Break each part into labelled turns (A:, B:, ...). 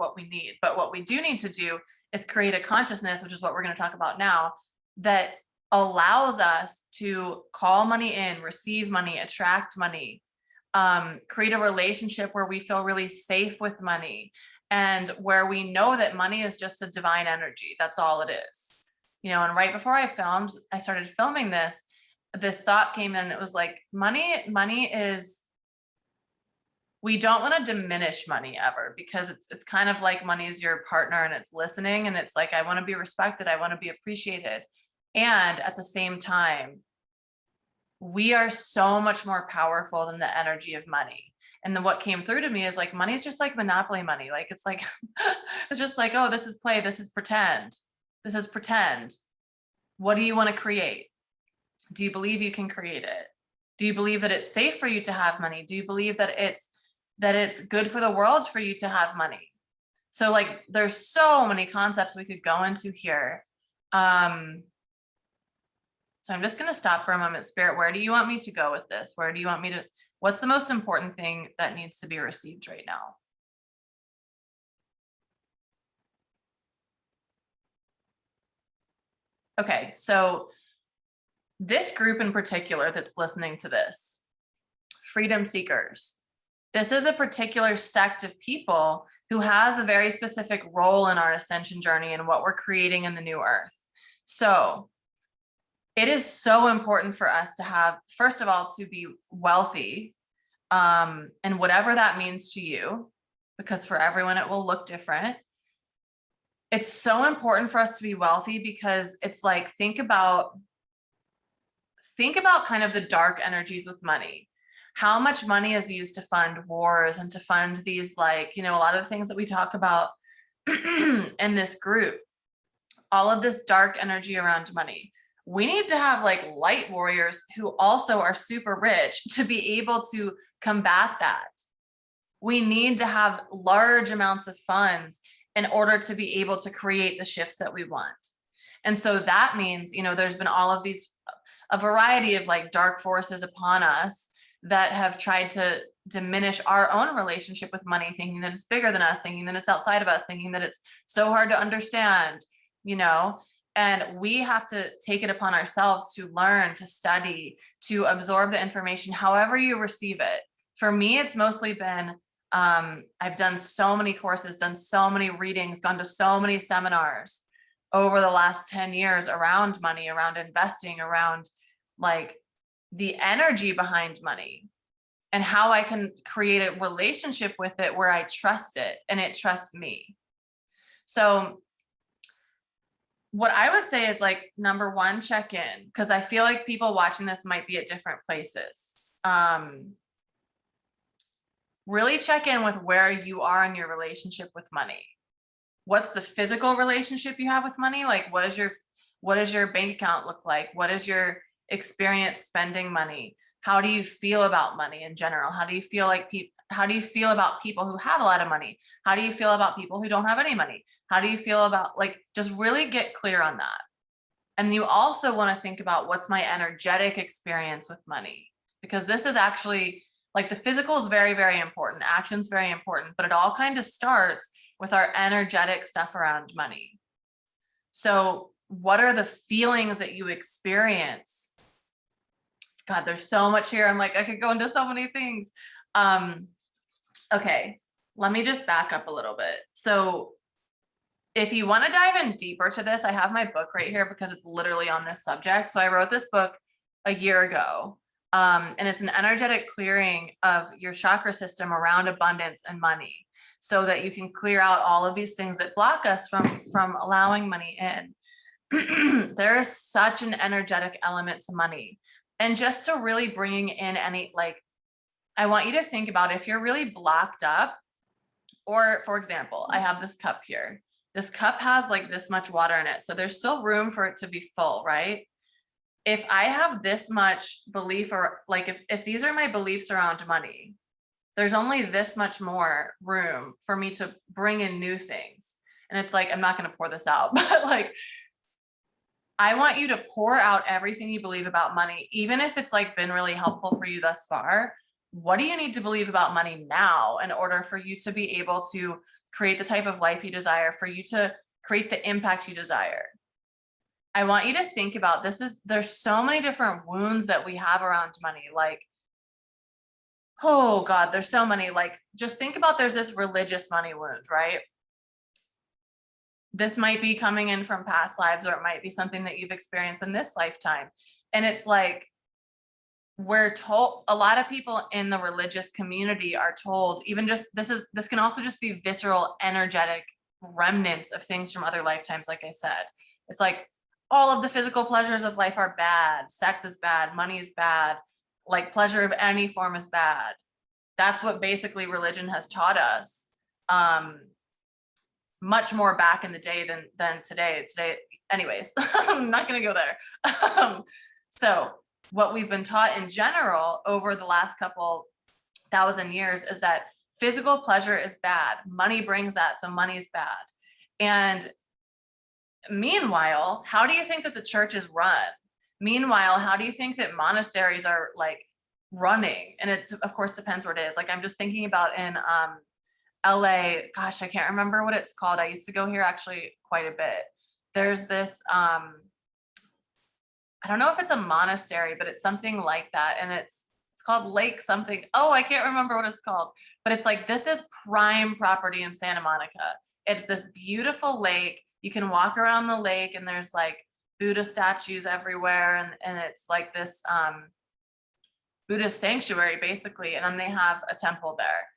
A: what we need. But what we do need to do is create a consciousness, which is what we're going to talk about now, that allows us to call money in, receive money, attract money, create a relationship where we feel really safe with money, and where we know that money is just a divine energy. That's all it is. And right before I started filming this thought came in, and it was like, money is, we don't want to diminish money ever, because it's kind of like money is your partner and it's listening, and it's like, I want to be respected, I want to be appreciated. And at the same time, we are so much more powerful than the energy of money. And then what came through to me is like, money is just like Monopoly money. Like, it's like, it's just like, oh, this is play. This is pretend. This is pretend. What do you want to create? Do you believe you can create it? Do you believe that it's safe for you to have money? Do you believe that it's good for the world for you to have money? So like, there's so many concepts we could go into here. So I'm just going to stop for a moment. Spirit, where do you want me to go with this? Where do you want me to, what's the most important thing that needs to be received right now? Okay, so this group in particular that's listening to this, freedom seekers, this is a particular sect of people who has a very specific role in our ascension journey and what we're creating in the new earth. So it is so important for us to have, first of all, to be wealthy, and whatever that means to you, because for everyone it will look different. It's so important for us to be wealthy because it's like, think about kind of the dark energies with money. How much money is used to fund wars and to fund these, like, a lot of the things that we talk about in this group, all of this dark energy around money. We need to have like light warriors who also are super rich to be able to combat that. We need to have large amounts of funds in order to be able to create the shifts that we want. And so that means, there's been all of these, a variety of like dark forces upon us that have tried to diminish our own relationship with money, thinking that it's bigger than us, thinking that it's outside of us, thinking that it's so hard to understand, and we have to take it upon ourselves to learn, to study, to absorb the information, however you receive it. For me, it's mostly been, I've done so many courses, done so many readings, gone to so many seminars over the last 10 years around money, around investing, around like the energy behind money and how I can create a relationship with it where I trust it and it trusts me. So what I would say is like, number one, check in, because I feel like people watching this might be at different places. Really check in with where you are in your relationship with money. What's the physical relationship you have with money? Like, what does your bank account look like? What is your experience spending money? How do you feel about money in general? How do you feel about people who have a lot of money? How do you feel about people who don't have any money? How do you feel about, like, just really get clear on that. And you also want to think about, what's my energetic experience with money? Because this is actually, like, the physical is very, very important. Action's very important, but it all kind of starts with our energetic stuff around money. So what are the feelings that you experience? God, there's so much here. I'm like, I could go into so many things. Okay, let me just back up a little bit. So if you want to dive in deeper to this, I have my book right here because it's literally on this subject. So I wrote this book a year ago, and it's an energetic clearing of your chakra system around abundance and money, so that you can clear out all of these things that block us from allowing money in. There is such an energetic element to money. And just to really bringing in any, like, I want you to think about, if you're really blocked up, or for example, I have this cup here. This cup has like this much water in it. So there's still room for it to be full, right? If I have this much belief, or like, if these are my beliefs around money, there's only this much more room for me to bring in new things. And it's like, I'm not going to pour this out, but like, I want you to pour out everything you believe about money, even if it's like been really helpful for you thus far. what do you need to believe about money now in order for you to be able to create the type of life you desire, for you to create the impact you desire? I want you to think about this. There's so many different wounds that we have around money. Like, oh God, there's so many. Like, just think about, there's this religious money wound, right? This might be coming in from past lives, or it might be something that you've experienced in this lifetime. And it's like, we're told, a lot of people in the religious community are told, even just, this can also just be visceral, energetic remnants of things from other lifetimes. Like I said, it's like, all of the physical pleasures of life are bad. Sex is bad. Money is bad. Like, pleasure of any form is bad. That's what basically religion has taught us. Much more back in the day than today. Anyways, I'm not going to go there. So what we've been taught in general over the last couple thousand years is that physical pleasure is bad. Money brings that, so money is bad. And meanwhile, how do you think that the church is run? Meanwhile, how do you think that monasteries are like running? And it of course depends where it is. Like, I'm just thinking about in LA, gosh, I can't remember what it's called. I used to go here actually quite a bit. There's this I don't know if it's a monastery, but it's something like that. And it's called Lake something. Oh, I can't remember what it's called, but it's like, this is prime property in Santa Monica. It's this beautiful lake. You can walk around the lake and there's like Buddha statues everywhere. And it's like this Buddhist sanctuary basically. And then they have a temple there.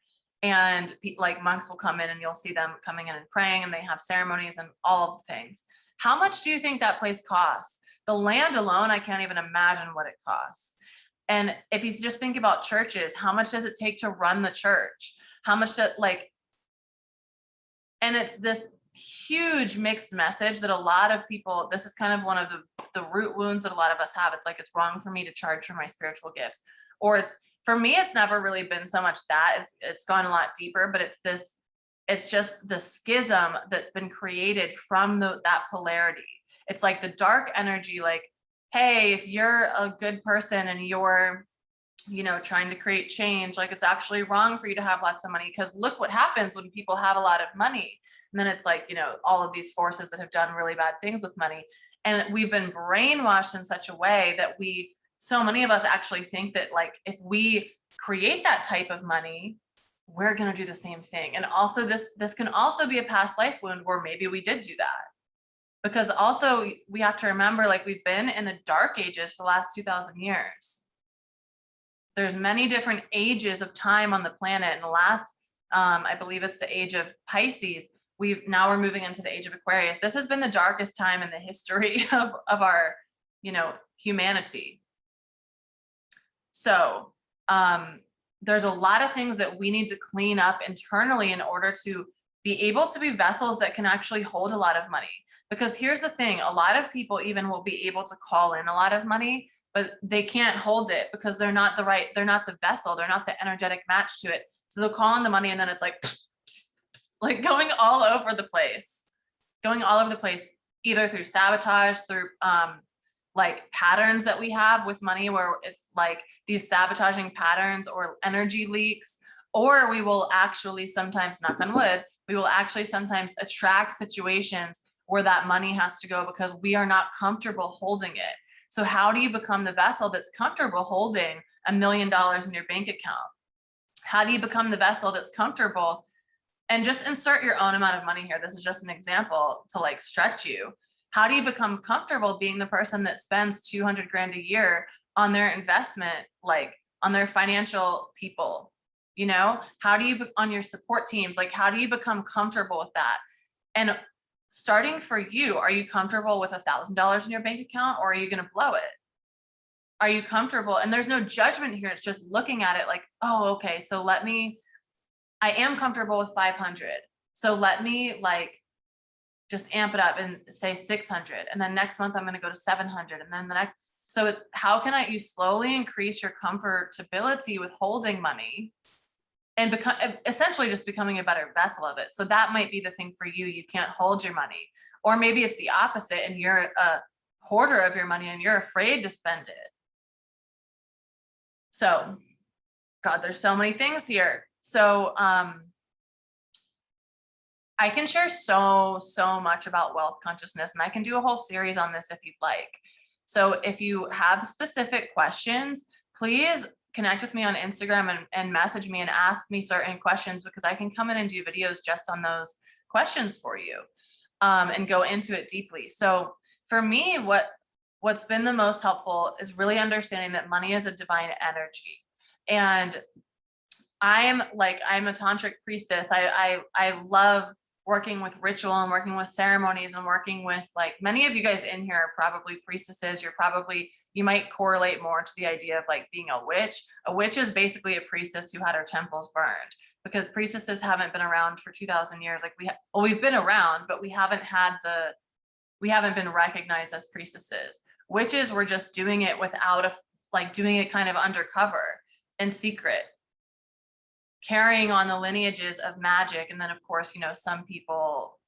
A: And like monks will come in and you'll see them coming in and praying, and they have ceremonies and all of the things. How much do you think that place costs? The land alone, I can't even imagine what it costs. And if you just think about churches, how much does it take to run the church? How much and it's this huge mixed message that a lot of people, this is kind of one of the root wounds that a lot of us have. It's like, it's wrong for me to charge for my spiritual gifts. Or for me, it's never really been so much that, it's gone a lot deeper, but it's just the schism that's been created from that polarity. It's like the dark energy, like, hey, if you're a good person and you're, trying to create change, like, it's actually wrong for you to have lots of money, because look what happens when people have a lot of money. And then it's like, all of these forces that have done really bad things with money. And we've been brainwashed in such a way that so many of us actually think that, like, if we create that type of money, we're going to do the same thing. And also this can also be a past life wound where maybe we did do that. Because also we have to remember, like, we've been in the dark ages for the last 2,000 years. There's many different ages of time on the planet. And the last, I believe it's the age of Pisces. Now we're moving into the age of Aquarius. This has been the darkest time in the history of our, humanity. So there's a lot of things that we need to clean up internally in order to be able to be vessels that can actually hold a lot of money. Because here's the thing, a lot of people even will be able to call in a lot of money, but they can't hold it because they're not the vessel, they're not the energetic match to it. So they'll call in the money and then it's like going all over the place, either through sabotage, through like patterns that we have with money, where it's like these sabotaging patterns or energy leaks, or we will actually sometimes, knock on wood, we will actually sometimes attract situations where that money has to go because we are not comfortable holding it. So how do you become the vessel that's comfortable holding $1 million in your bank account? How do you become the vessel that's comfortable? And just insert your own amount of money here. This is just an example to like stretch you. How do you become comfortable being the person that spends 200 grand a year on their investment, like on their financial people? How do you, on your support teams, like, how do you become comfortable with that? And starting for you, are you comfortable with $1,000 in your bank account, or are you going to blow it? Are you comfortable? And there's no judgment here. It's just looking at it like, oh, okay, so I am comfortable with 500. So let me like just amp it up and say 600. And then next month I'm going to go to 700. And then the next, so it's how can you slowly increase your comfortability with holding money and essentially just becoming a better vessel of it. So that might be the thing for you. You can't hold your money, or maybe it's the opposite and you're a hoarder of your money and you're afraid to spend it. So God, there's so many things here. So, I can share so much about wealth consciousness, and I can do a whole series on this if you'd like. So if you have specific questions, please connect with me on Instagram and message me and ask me certain questions, because I can come in and do videos just on those questions for you, and go into it deeply. So for me, what's been the most helpful is really understanding that money is a divine energy. And I'm a tantric priestess. I love working with ritual and working with ceremonies and working with, like, many of you guys in here are probably priestesses. You might correlate more to the idea of like being a witch. A witch is basically a priestess who had her temples burned, because priestesses haven't been around for 2000 years. Like we've been around, but we haven't been recognized as priestesses. Witches were just doing it doing it kind of undercover and secret, carrying on the lineages of magic. And then of course, some people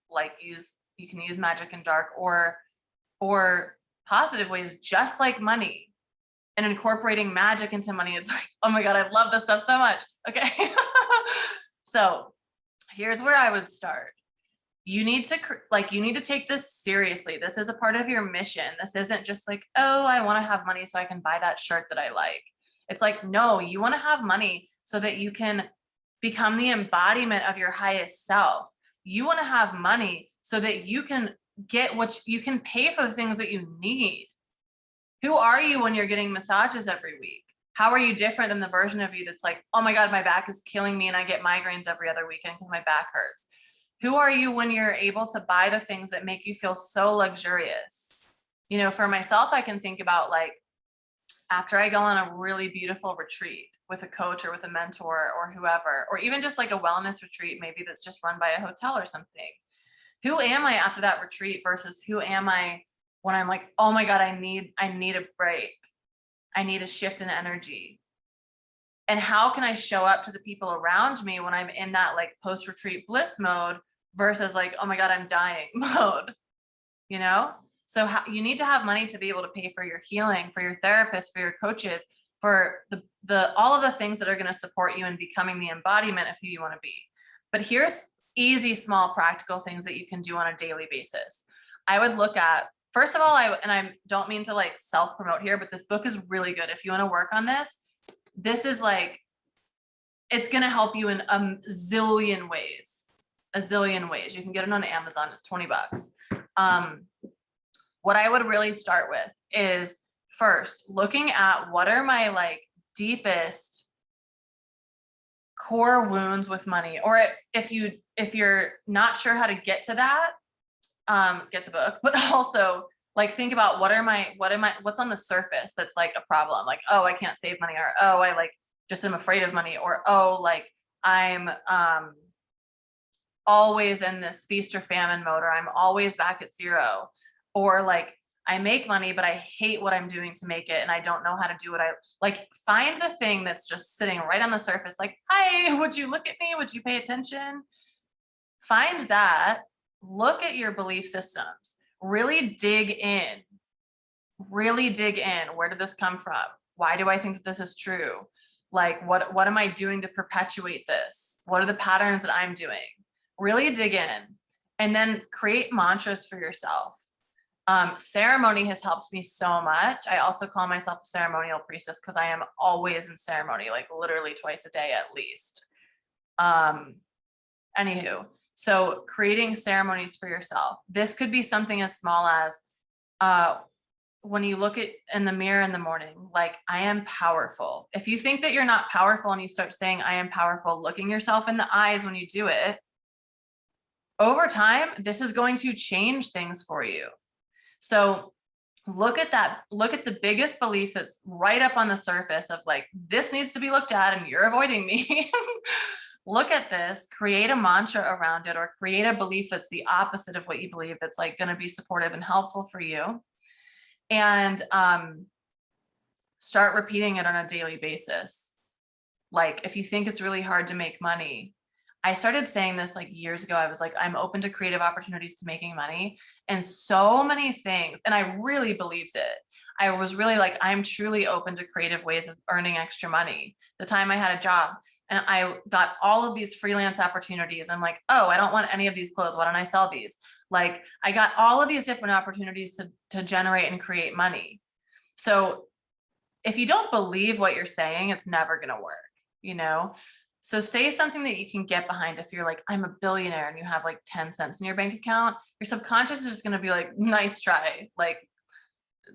A: you can use magic in dark or positive ways, just like money, and incorporating magic into money. It's like, oh my God, I love this stuff so much. Okay. So here's where I would start. You need to take this seriously. This is a part of your mission. This isn't just like, oh, I want to have money so I can buy that shirt that I like. It's like, no, you want to have money so that you can become the embodiment of your highest self. You want to have money so that you can get what you can pay for the things that you need. Who are you when you're getting massages every week? How are you different than the version of you that's like, oh my God, my back is killing me and I get migraines every other weekend because my back hurts? Who are you when you're able to buy the things that make you feel so luxurious? For myself, I can think about, like, after I go on a really beautiful retreat with a coach or with a mentor or whoever, or even just like a wellness retreat, maybe that's just run by a hotel or something. Who am I after that retreat versus who am I when I'm like, oh my God, I need a break. I need a shift in energy. And how can I show up to the people around me when I'm in that like post-retreat bliss mode versus like, oh my God, I'm dying mode, So you need to have money to be able to pay for your healing, for your therapist, for your coaches, for the all of the things that are going to support you in becoming the embodiment of who you want to be. But here's easy, small, practical things that you can do on a daily basis. I would look at, first of all, I don't mean to like self-promote here, but this book is really good. If you want to work on this is like, it's going to help you in a zillion ways. You can get it on Amazon. It's $20. What I would really start with is first looking at what are my like deepest core wounds with money. Or if you're not sure how to get to that, get the book, but also like think about what's on the surface that's like a problem. Like, oh, I can't save money, or oh, I like just am afraid of money, or oh, like I'm always in this feast or famine mode, or I'm always back at zero, or like I make money, but I hate what I'm doing to make it. And I don't know how to do what I like. Find the thing that's just sitting right on the surface. Like, hi, would you look at me? Would you pay attention? Find that, look at your belief systems, really dig in. Where did this come from? Why do I think that this is true? Like, what am I doing to perpetuate this? What are the patterns that I'm doing? Really dig in, and then create mantras for yourself. Ceremony has helped me so much. I also call myself a ceremonial priestess because I am always in ceremony, like literally twice a day at least. Anywho, so creating ceremonies for yourself. This could be something as small as when you look in the mirror in the morning, like, I am powerful. If you think that you're not powerful and you start saying, I am powerful, looking yourself in the eyes when you do it, over time, this is going to change things for you. So look at the biggest belief that's right up on the surface of like, this needs to be looked at and you're avoiding me. Look at this, create a mantra around it, or create a belief that's the opposite of what you believe, that's like going to be supportive and helpful for you. And start repeating it on a daily basis. Like, if you think it's really hard to make money, I started saying this like years ago. I was like, I'm open to creative opportunities to making money, and so many things. And I really believed it. I was really like, I'm truly open to creative ways of earning extra money. The time I had a job and I got all of these freelance opportunities. I'm like, oh, I don't want any of these clothes. Why don't I sell these? Like I got all of these different opportunities to generate and create money. So if you don't believe what you're saying, it's never going to work, you know? So say something that you can get behind. If you're like, I'm a billionaire and you have like 10 cents in your bank account, your subconscious is just going to be like, nice try. Like,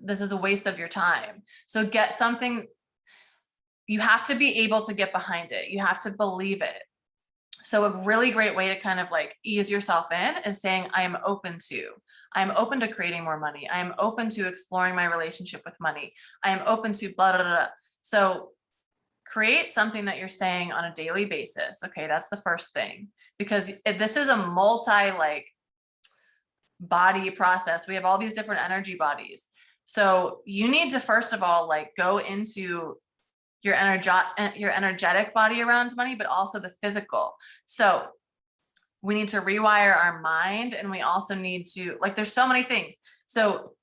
A: this is a waste of your time. So get something, you have to be able to get behind it. You have to believe it. So a really great way to kind of like ease yourself in is saying, I'm open to creating more money. I am open to exploring my relationship with money. I am open to blah, blah, blah. So create something that you're saying on a daily basis. Okay. That's the first thing, because this is a like body process. We have all these different energy bodies. So you need to, first of all, like go into your energetic body around money, but also the physical. So we need to rewire our mind, and we also need to, like, there's so many things. So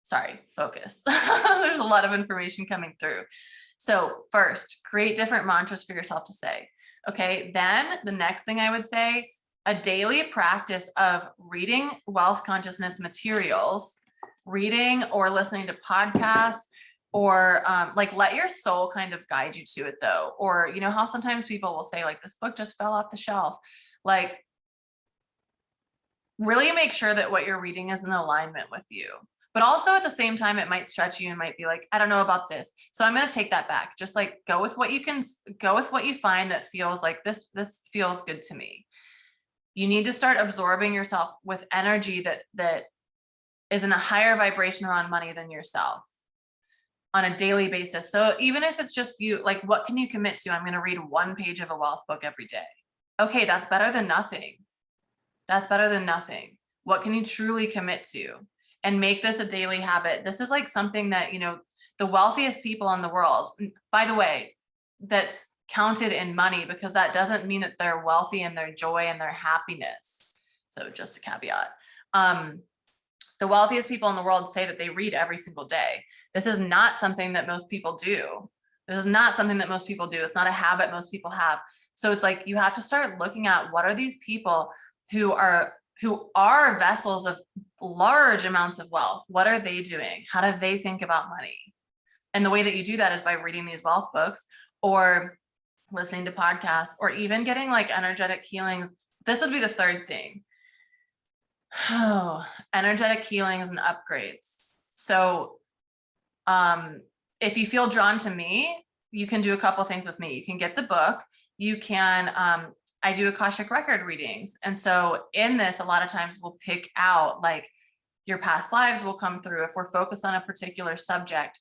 A: sorry, focus. There's a lot of information coming through. So first, create different mantras for yourself to say. Okay. Then the next thing I would say, a daily practice of reading wealth consciousness materials, reading or listening to podcasts, or like let your soul kind of guide you to it though. Or, you know, how sometimes people will say like, this book just fell off the shelf. Like really make sure that what you're reading is in alignment with you. But also at the same time, it might stretch you and might be like, I don't know about this. So I'm going to take that back. Just like go with what you find that feels like this feels good to me. You need to start absorbing yourself with energy that is in a higher vibration around money than yourself on a daily basis. So even if it's just you, like, what can you commit to? I'm going to read one page of a wealth book every day. Okay. That's better than nothing. That's better than nothing. What can you truly commit to? And make this a daily habit. This is like something that, you know, the wealthiest people in the world, by the way, that's counted in money, because that doesn't mean that they're wealthy in their joy and their happiness. So just a caveat. The wealthiest people in the world say that they read every single day. This is not something that most people do. It's not a habit most people have. So it's like, you have to start looking at what are these people who are vessels of large amounts of wealth. What are they doing? How do they think about money? And the way that you do that is by reading these wealth books or listening to podcasts, or even getting like energetic healings. This would be the third thing. Oh, energetic healings and upgrades. So if you feel drawn to me, you can do a couple things with me. You can get the book. You can, I do Akashic record readings. And so in this, a lot of times we'll pick out like your past lives will come through. If we're focused on a particular subject,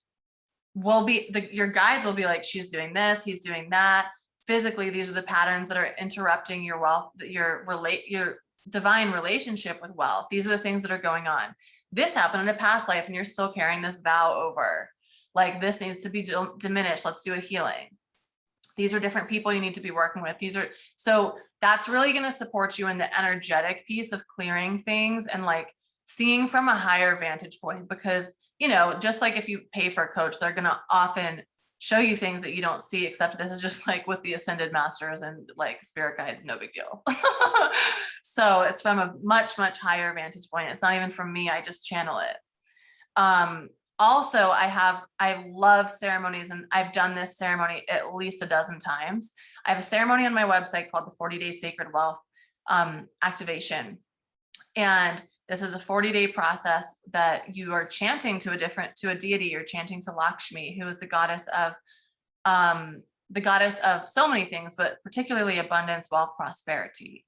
A: your guides will be like, she's doing this, he's doing that. Physically, these are the patterns that are interrupting your wealth, your divine relationship with wealth. These are the things that are going on. This happened in a past life and you're still carrying this vow over. Like, this needs to be diminished. Let's do a healing. These are different people you need to be working with. So that's really going to support you in the energetic piece of clearing things and like seeing from a higher vantage point, because, you know, just like if you pay for a coach, they're going to often show you things that you don't see, except this is just like with the ascended masters and like spirit guides, no big deal. So it's from a much, much higher vantage point. It's not even from me. I just channel it. Also, I love ceremonies, and I've done this ceremony at least a dozen times. I have a ceremony on my website called the 40-Day Sacred Wealth Activation. And this is a 40-day process that you are chanting to a deity. You're chanting to Lakshmi, who is the goddess of so many things, but particularly abundance, wealth, prosperity.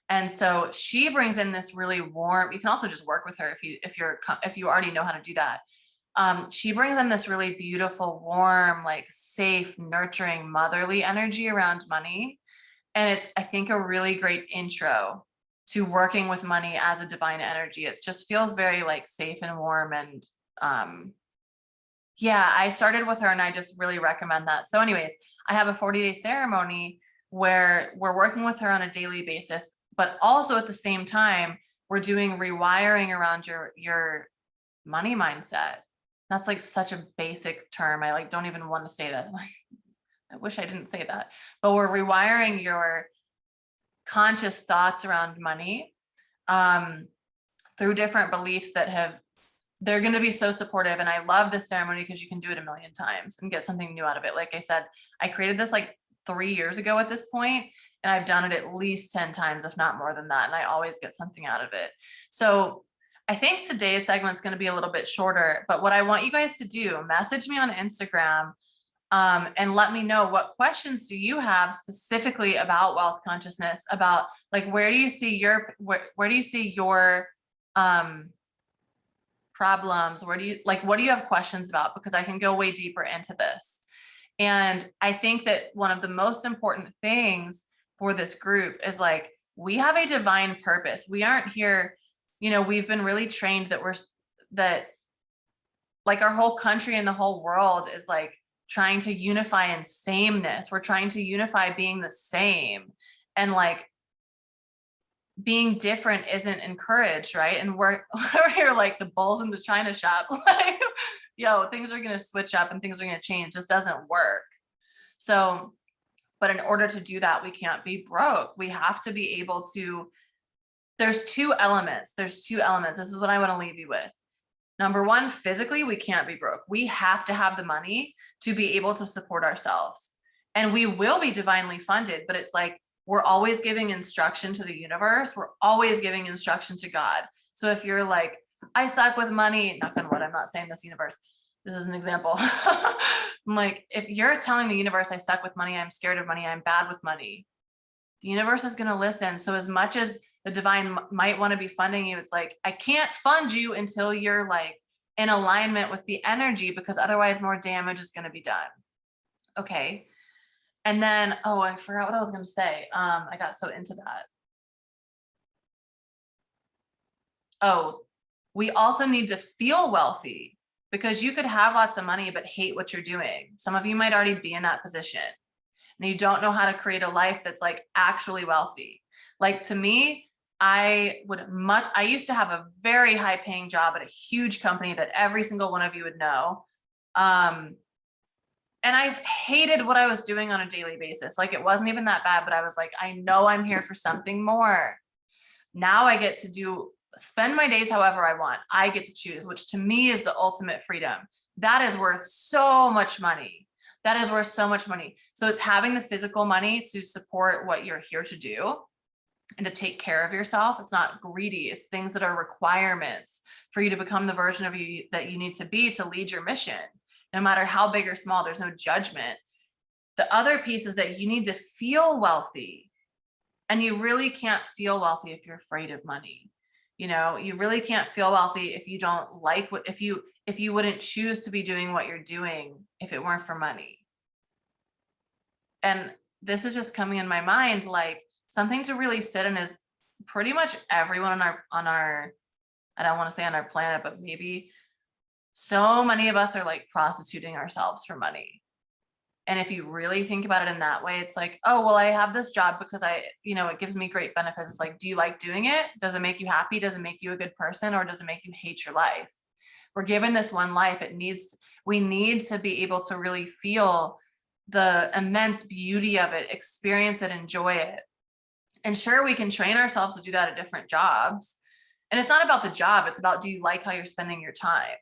A: And so she brings in this really warm, you can also just work with her if you already know how to do that. She brings in this really beautiful, warm, like safe, nurturing, motherly energy around money. And it's, I think, a really great intro to working with money as a divine energy. It just feels very like safe and warm. And yeah, I started with her and I just really recommend that. So anyways, I have a 40-day ceremony where we're working with her on a daily basis, but also at the same time, we're doing rewiring around your money mindset. That's like such a basic term. I like don't even want to say that. I'm like, I wish I didn't say that. But we're rewiring your conscious thoughts around money through different beliefs that have, they're going to be so supportive. And I love this ceremony because you can do it a million times and get something new out of it. Like I said, I created this like 3 years ago at this point, and I've done it at least 10 times, if not more than that. And I always get something out of it. So I think today's segment is going to be a little bit shorter, but what I want you guys to do, message me on Instagram and let me know what questions do you have specifically about wealth consciousness, about like, where do you see your, where do you see your problems? Where do you like, what do you have questions about? Because I can go way deeper into this. And I think that one of the most important things for this group is like, we have a divine purpose. We aren't here, you know, we've been really trained that that like our whole country and the whole world is like trying to unify in sameness. We're trying to unify being the same, and like being different isn't encouraged, right? And we're here like the bulls in the china shop, like, yo, things are going to switch up and things are going to change. This doesn't work. So, but in order to do that, we can't be broke. We have to be able to, there's two elements. This is what I want to leave you with. Number one, physically, we can't be broke. We have to have the money to be able to support ourselves. And we will be divinely funded, but it's like, we're always giving instruction to the universe. We're always giving instruction to God. So if you're like, I suck with money, knock on wood, I'm not saying this universe, this is an example. I'm like, if you're telling the universe, I suck with money, I'm scared of money, I'm bad with money, the universe is going to listen. So as much as the divine might want to be funding you, it's like, I can't fund you until you're like in alignment with the energy, because otherwise more damage is going to be done. Okay. And then, oh, I forgot what I was going to say. I got so into that. Oh, we also need to feel wealthy, because you could have lots of money, but hate what you're doing. Some of you might already be in that position and you don't know how to create a life that's like actually wealthy. Like to me, I used to have a very high paying job at a huge company that every single one of you would know. And I hated what I was doing on a daily basis. Like it wasn't even that bad, but I was like, I know I'm here for something more. Now I get to spend my days however I want. I get to choose, which to me is the ultimate freedom. That is worth so much money. That is worth so much money. So it's having the physical money to support what you're here to do and to take care of yourself. It's not greedy. It's things that are requirements for you to become the version of you that you need to be to lead your mission. No matter how big or small, there's no judgment. The other piece is that you need to feel wealthy, and you really can't feel wealthy if you're afraid of money. You know, you really can't feel wealthy if you don't like what, if you wouldn't choose to be doing what you're doing if it weren't for money. And this is just coming in my mind, like something to really sit in is pretty much everyone on our, I don't want to say on our planet, but maybe so many of us are like prostituting ourselves for money. And if you really think about it in that way, it's like, oh, well, I have this job because it gives me great benefits. It's like, do you like doing it? Does it make you happy? Does it make you a good person? Or does it make you hate your life? We're given this one life. We need to be able to really feel the immense beauty of it, experience it, enjoy it. And sure, we can train ourselves to do that at different jobs. And it's not about the job. It's about, do you like how you're spending your time?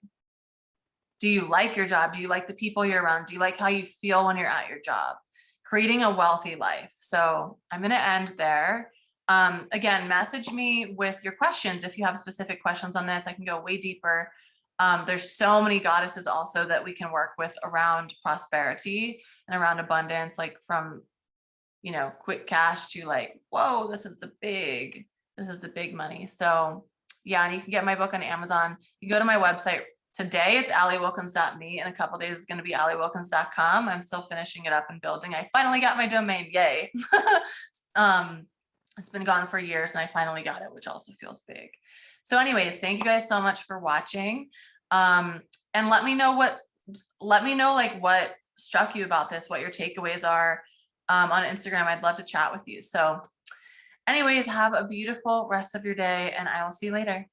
A: Do you like your job? Do you like the people you're around? Do you like how you feel when you're at your job? Creating a wealthy life. So I'm going to end there. Again, message me with your questions. If you have specific questions on this, I can go way deeper. There's so many goddesses also that we can work with around prosperity and around abundance, like from, quick cash to like, whoa, this is the big money. So yeah. And you can get my book on Amazon. You go to my website. Today it's alliewilkins.me. In a couple days it's going to be alliewilkins.com. I'm still finishing it up and building. I finally got my domain. Yay. It's been gone for years and I finally got it, which also feels big. So anyways, thank you guys so much for watching. And let me know like what struck you about this, what your takeaways are on Instagram. I'd love to chat with you. So anyways, have a beautiful rest of your day and I will see you later.